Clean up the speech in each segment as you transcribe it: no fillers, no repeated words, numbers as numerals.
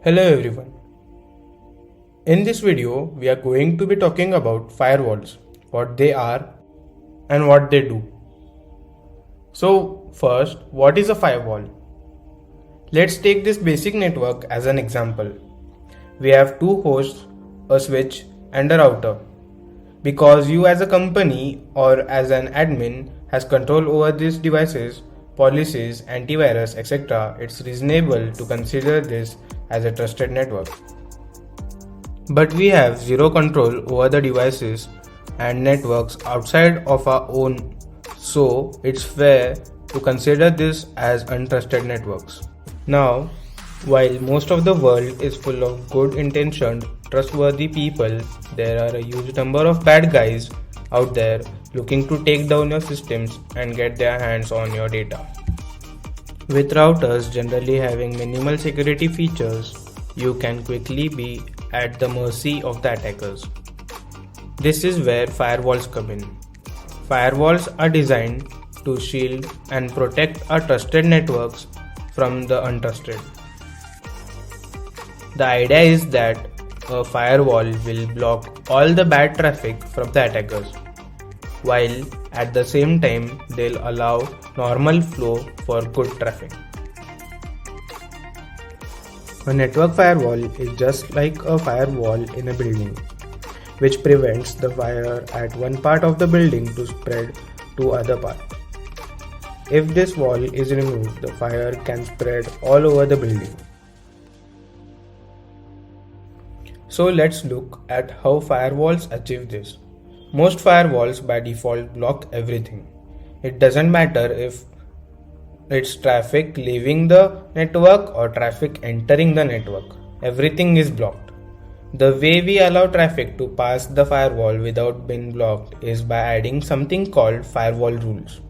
Hello everyone. In this video, we are going to be talking about firewalls, what they are and what they do. So first, what is a firewall? Let's take this basic network as an example. We have two hosts, a switch and a router. Because you as a company or as an admin has control over these devices, policies, antivirus, etc., it's reasonable to consider this as a trusted network. But we have zero control over the devices and networks outside of our own, so it's fair to consider this as untrusted networks. Now, while most of the world is full of good intentioned, trustworthy people, there are a huge number of bad guys out there looking to take down your systems and get their hands on your data. With routers generally having minimal security features, you can quickly be at the mercy of the attackers. This is where firewalls come in. Firewalls are designed to shield and protect our trusted networks from the untrusted. The idea is that a firewall will block all the bad traffic from the attackers, while at the same time they'll allow normal flow for good traffic. A network firewall is just like a firewall in a building, which prevents the fire at one part of the building to spread to other part. If this wall is removed, the fire can spread all over the building. So let's look at how firewalls achieve this. Most firewalls by default block everything. It doesn't matter if it's traffic leaving the network or traffic entering the network. Everything is blocked. The way we allow traffic to pass the firewall without being blocked is by adding something called firewall rules.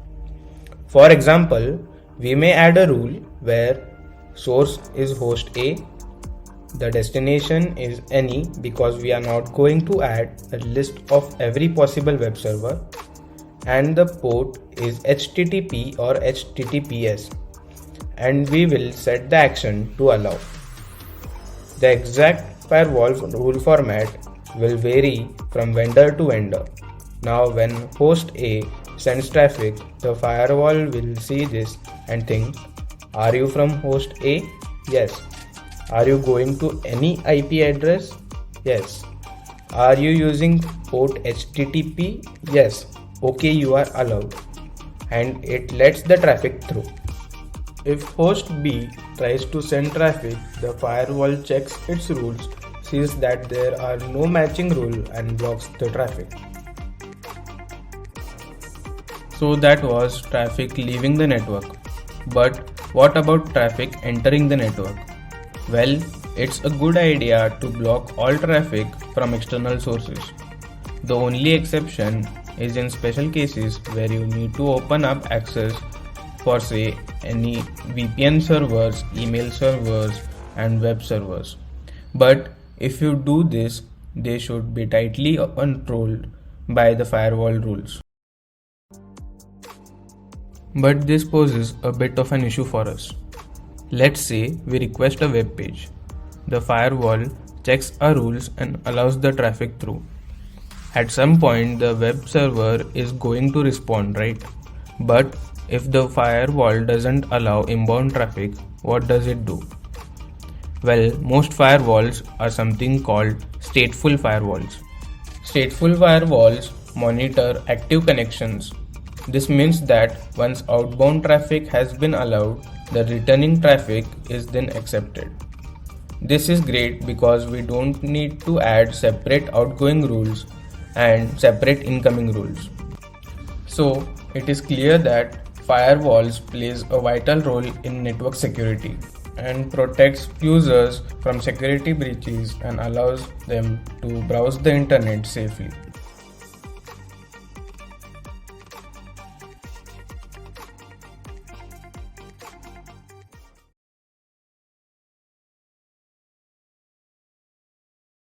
For example, we may add a rule where source is host A, the destination is any because we are not going to add a list of every possible web server, and the port is HTTP or HTTPS, and we will set the action to allow. The exact firewall rule format will vary from vendor to vendor. Now when host A sends traffic, the firewall will see this and think, are you from host A? Yes. Are you going to any IP address? Yes. Are you using port HTTP? Yes. Okay, you are allowed. And it lets the traffic through. If host B tries to send traffic, the firewall checks its rules, sees that there are no matching rule and blocks the traffic. So that was traffic leaving the network. But what about traffic entering the network? Well, it's a good idea to block all traffic from external sources. The only exception is in special cases where you need to open up access for say any VPN servers, email servers and web servers. But if you do this, they should be tightly controlled by the firewall rules. But this poses a bit of an issue for us. Let's say we request a web page. The firewall checks our rules and allows the traffic through. At some point, the web server is going to respond, right? But if the firewall doesn't allow inbound traffic, what does it do? Well, most firewalls are something called stateful firewalls. Stateful firewalls monitor active connections. This means that once outbound traffic has been allowed, the returning traffic is then accepted. This is great because we don't need to add separate outgoing rules and separate incoming rules. So it is clear that firewalls plays a vital role in network security and protects users from security breaches and allows them to browse the internet safely.